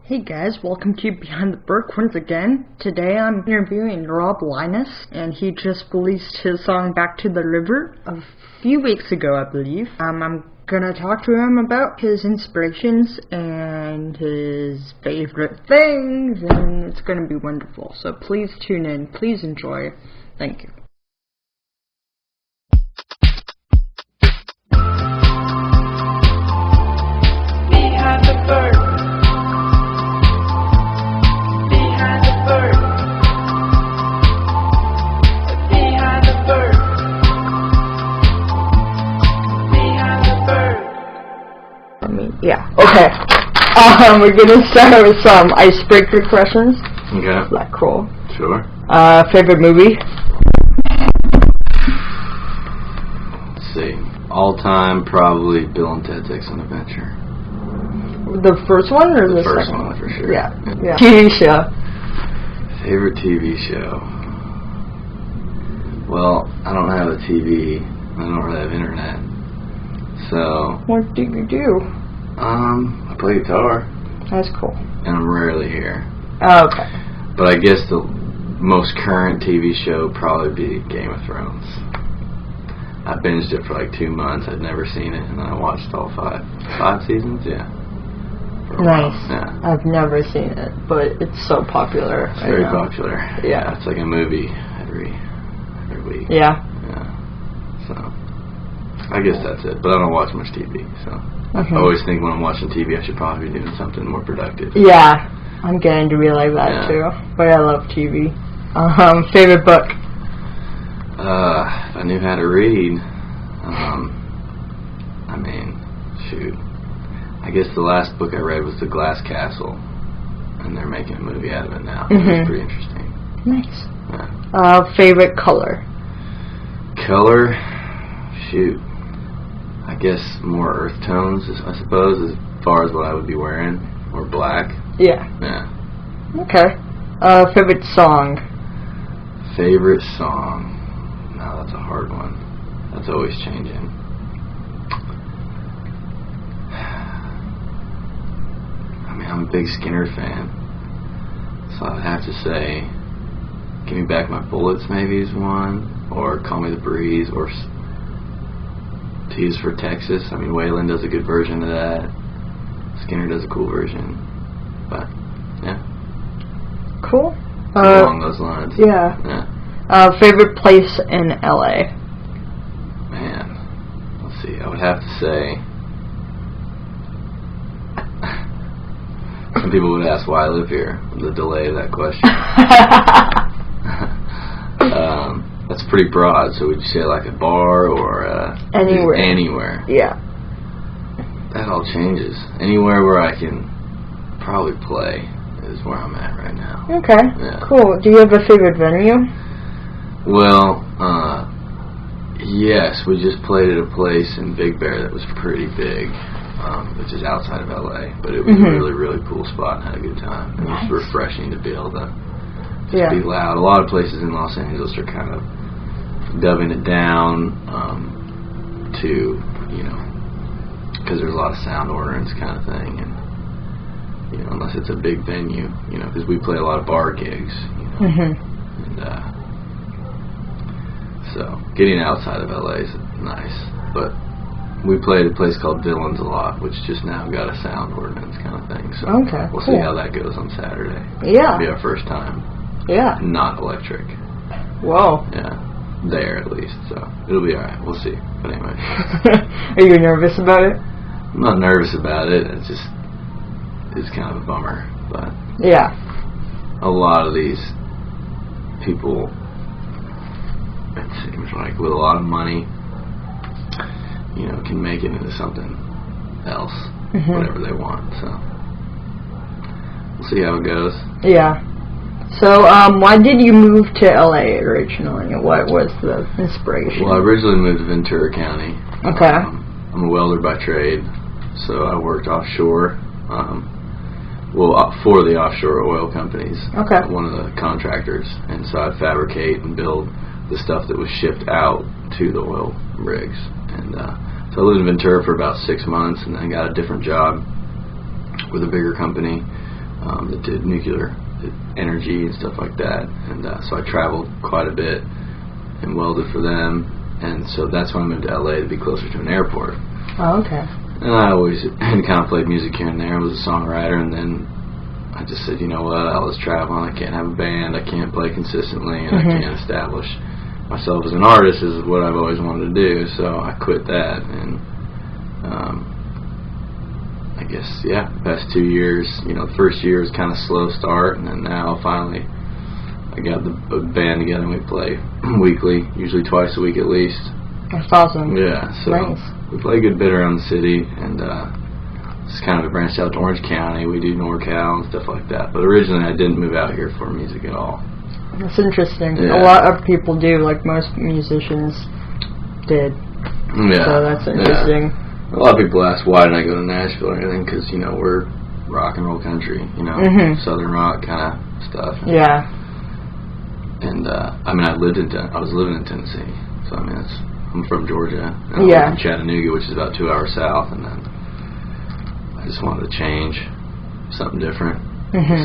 Hey guys, welcome to Behind the Birk once again. Today I'm interviewing Rob Leines, and he just released his song Back to the River a few weeks ago, I believe. I'm gonna talk to him about his inspirations and his favorite things, and it's gonna be wonderful. So please tune in, please enjoy. Thank you. Behind the Birk. Behind the Birk. Behind the Birk. Behind the Birk. Yeah. Okay. We're gonna start with some icebreaker questions. Okay. Is that cool? Sure. Favorite movie? Let's see. All time, probably Bill and Ted's Excellent Adventure. The first one or the First second one, for sure. Yeah. TV show. Favorite TV show? Well, I don't have a TV. I don't really have internet. So, What do you do? I play guitar, That's cool. and I'm rarely here. Oh, okay. But I guess the most current TV show would probably be Game of Thrones. I binged it for like 2 months. I'd never seen it, and then I watched all five seasons. Yeah. For a while. Nice. Yeah. I've never seen it, but it's so popular. It's very popular. Yeah. It's like a movie every week. Yeah. Yeah. So, I guess that's it. But I don't watch much TV, so Mhm. I always think when I'm watching TV, I should probably be doing something more productive. Yeah. I'm getting to realize that Yeah. too. But I love TV. Favorite book? If I knew how to read, shoot. I guess the last book I read was The Glass Castle, and they're making a movie out of it now. Mhm. It's pretty interesting. Nice. Yeah. Favorite color? Color, shoot. I guess more earth tones, I suppose, as far as what I would be wearing, or black. Yeah. Yeah. Okay. Favorite song? Favorite song? No, that's a hard one. That's always changing. I'm a big Skinner fan, so I'd have to say Give Me Back My Bullets maybe is one, or Call Me the Breeze, or Tease for Texas. Waylon does a good version of that. Skinner does a cool version, but yeah. Cool. Along those lines. Yeah. Yeah. Favorite place in LA? Man, let's see. I would have to say, some people would ask why I live here. The delay of that question. That's pretty broad. So would you say like a bar or Anywhere? Anywhere. Yeah. That all changes. Anywhere where I can probably play is where I'm at right now. Okay. Yeah. Cool. Do you have a favorite venue? Well, yes, we just played at a place in Big Bear that was pretty big, which is outside of LA, but it was a really, really cool spot and had a good time. It was refreshing to be able to just be loud. A lot of places in Los Angeles are kind of dubbing it down to, because there's a lot of sound ordinance kind of thing, and unless it's a big venue, because we play a lot of bar gigs, and so getting outside of LA is nice. But we played a place called Dylan's a lot, which just now got a sound ordinance kind of thing. So we'll see how that goes on Saturday. Yeah. It'll be our first time. Yeah. Not electric. Whoa. Yeah. There at least. So it'll be alright. We'll see. But anyway. Are you nervous about it? I'm not nervous about it. It's kind of a bummer. But yeah. A lot of these people, it seems like, with a lot of money, can make it into something else, whatever they want. So we'll see how it goes. Yeah. So, why did you move to LA originally? What was the inspiration? Well, I originally moved to Ventura County. Okay. I'm a welder by trade, so I worked offshore. For the offshore oil companies. Okay. One of the contractors, and so I'd fabricate and build the stuff that was shipped out to the oil rigs. And so I lived in Ventura for about 6 months, and then got a different job with a bigger company that did nuclear energy and stuff like that. And so I traveled quite a bit and welded for them. And so that's when I moved to LA to be closer to an airport. Oh, okay. And I always had kind of played music here and there. I was a songwriter, and then I just said, you know what, I was traveling, I can't have a band, I can't play consistently, and I can't establish myself as an artist is what I've always wanted to do. So I quit that, and I guess, yeah, the past 2 years, you know, the first year was kind of slow start, and then now finally I got the band together and we play weekly, usually twice a week at least. That's awesome. Yeah, so nice. We play a good bit around the city, and it's kind of a branched out to Orange County. We do NorCal and stuff like that. But originally I didn't move out here for music at all. That's interesting. Yeah. A lot of people do, like most musicians did. Yeah. So that's interesting. Yeah. A lot of people ask, why did I go to Nashville or anything? Because, you know, we're rock and roll country, you know, southern rock kind of stuff. Yeah. And, I mean, I was living in Tennessee. So, I mean, I'm from Georgia. And I live in Chattanooga, which is about 2 hours south. And then I just wanted to change, something different.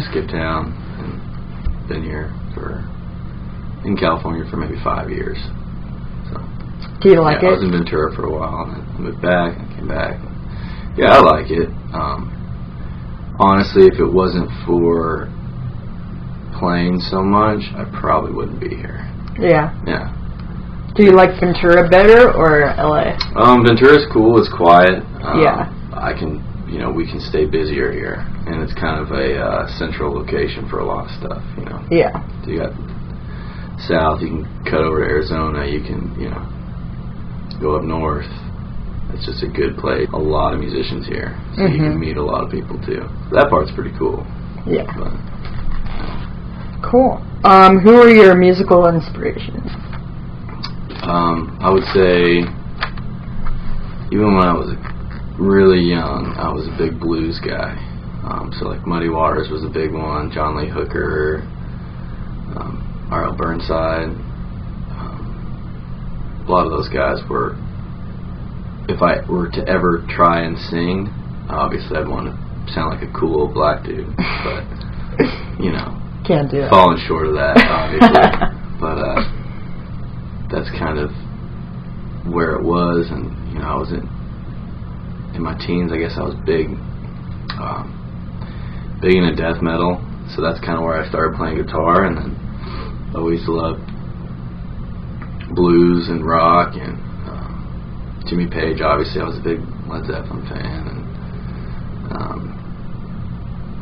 Skip town, and been here in California for maybe 5 years. So, do you like it? I was in Ventura for a while, and then I moved back and came back. Yeah, I like it. Honestly, if it wasn't for playing so much, I probably wouldn't be here. Yeah. Yeah. Do you like Ventura better or LA? Ventura's cool. It's quiet. Yeah. We can stay busier here, and it's kind of a central location for a lot of stuff, you know. Yeah. So you got south, you can cut over to Arizona, you can, you know, go up north. It's just a good place. A lot of musicians here, so you can meet a lot of people too. That part's pretty cool. Yeah. But, cool. Who are your musical inspirations? I would say, even when I was really young, I was a big blues guy. So like Muddy Waters was a big one, John Lee Hooker, R.L. Burnside. A lot of those guys were, if I were to ever try and sing, obviously I'd want to sound like a cool old black dude, but, you know, can't do it. Falling short of that, obviously. But that's kind of where it was, and, you know, I was in my teens, I guess I was big into death metal, so that's kind of where I started playing guitar, and then I always loved blues and rock, and Jimmy Page, obviously I was a big Led Zeppelin fan,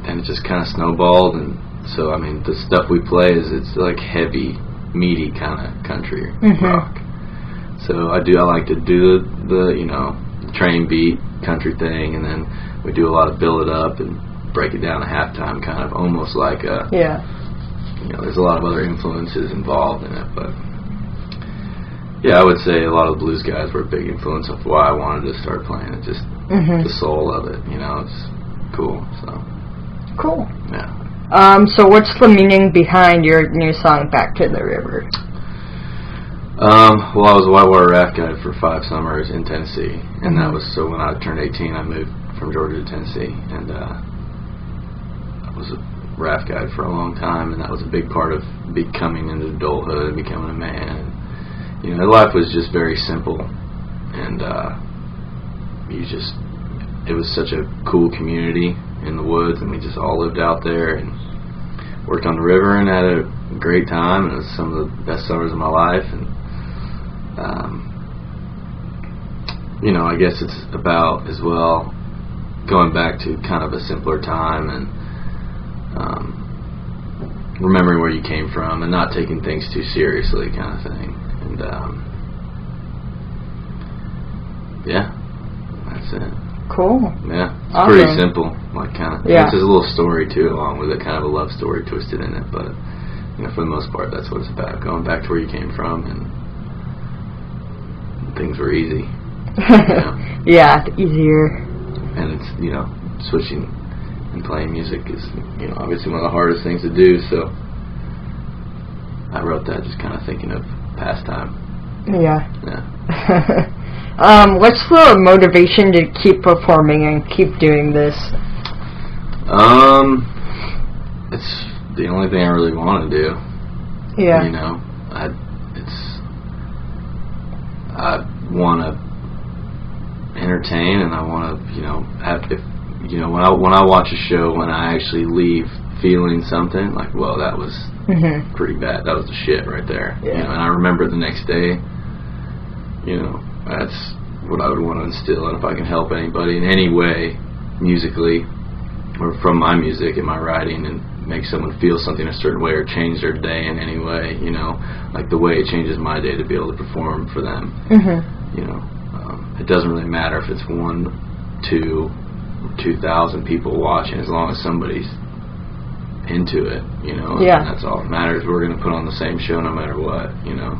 and it just kind of snowballed, and so, I mean, the stuff we play it's like heavy, meaty kind of country rock. So I like to do the you know, train beat country thing, and then we do a lot of build it up and break it down at halftime, kind of almost like a, you know, there's a lot of other influences involved in it, but yeah, I would say a lot of the blues guys were a big influence of why I wanted to start playing it, just the soul of it, you know, it's cool, so. Cool. Yeah. So what's the meaning behind your new song, Back to the River? Well, I was a whitewater raft guide for 5 summers in Tennessee, and that was, so when I turned 18, I moved from Georgia to Tennessee, and I was a raft guide for a long time, and that was a big part of becoming into adulthood and becoming a man. And, you know, life was just very simple, and it was such a cool community in the woods, and we just all lived out there and worked on the river and had a great time, and it was some of the best summers of my life. And you know, I guess it's about as well going back to kind of a simpler time and remembering where you came from and not taking things too seriously, kind of thing. And yeah, that's it. Cool. Yeah, it's awesome. Pretty simple, like kind of. Yeah. There's a little story too, along with it, kind of a love story twisted in it. But you know, for the most part, that's what it's about: going back to where you came from, and things were easy. You know? Yeah, easier. And it's, you know, switching and playing music is, you know, obviously one of the hardest things to do. So I wrote that just kind of thinking of pastime. Yeah. Yeah. What's the motivation to keep performing and keep doing this? it's the only thing I really want to do. Yeah. You know, I want to entertain, and I want to, you know, when I watch a show, when I actually leave feeling something like, well, that was pretty bad. That was the shit right there. Yeah. You know, and I remember the next day. You know, that's what I would want to instill, and if I can help anybody in any way, musically, or from my music and my writing, and make someone feel something a certain way or change their day in any way, you know, like the way it changes my day to be able to perform for them. You know, it doesn't really matter if it's 1, 2, 2,000 people watching, as long as somebody's into it, you know. Yeah. And that's all that matters. We're going to put on the same show no matter what, you know.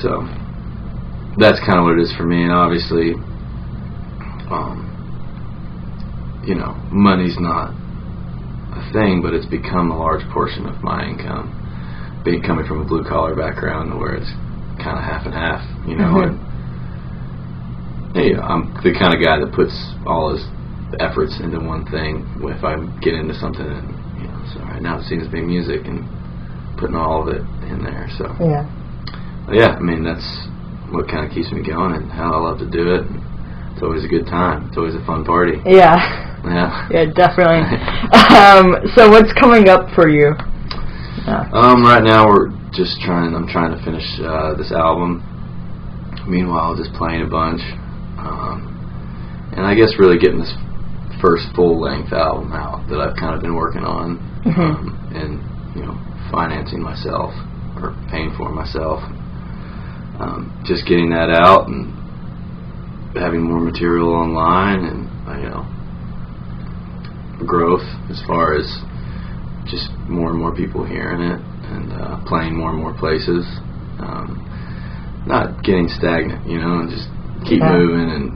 So that's kind of what it is for me. And obviously, you know, money's not a thing, but it's become a large portion of my income. Coming from a blue collar background, where it's kind of half and half, you know. And you know, I'm the kind of guy that puts all his efforts into one thing. If I get into something, and, you know, so right now it seems to be music and putting all of it in there. So yeah, I mean, that's what kind of keeps me going, and how I love to do it. It's always a good time. It's always a fun party. Yeah. Yeah, definitely. So what's coming up for you? Right now I'm trying to finish this album. Meanwhile, just playing a bunch. And I guess really getting this first full-length album out that I've kind of been working on. And, you know, financing myself, or paying for myself. Just getting that out and having more material online, and, you know, growth as far as just more and more people hearing it, and playing more and more places. Not getting stagnant, you know, and just keep moving, and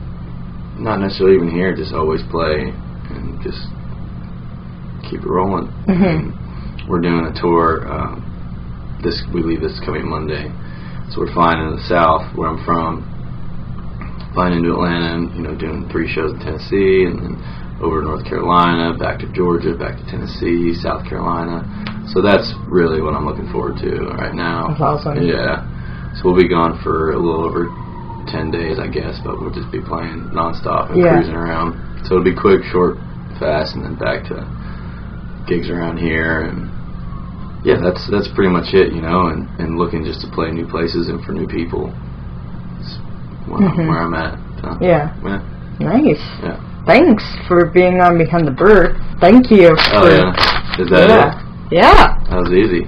not necessarily even here, just always play and just keep it rolling. And we're doing a tour. We leave this coming Monday, so we're flying into the South, where I'm from, flying into Atlanta, and, you know, doing 3 shows in Tennessee, and then over to North Carolina, back to Georgia, back to Tennessee, South Carolina. So that's really what I'm looking forward to right now. That's awesome. Yeah. So we'll be gone for a little over 10 days, I guess, but we'll just be playing nonstop and cruising around. So it'll be quick, short, fast, and then back to gigs around here. And yeah, that's pretty much it, you know, and looking just to play new places and for new people. That's where I'm at. So, yeah. Nice. Yeah. Thanks for being on Behind the Birk. Thank you. Oh, yeah. Is that it? Yeah. That was easy.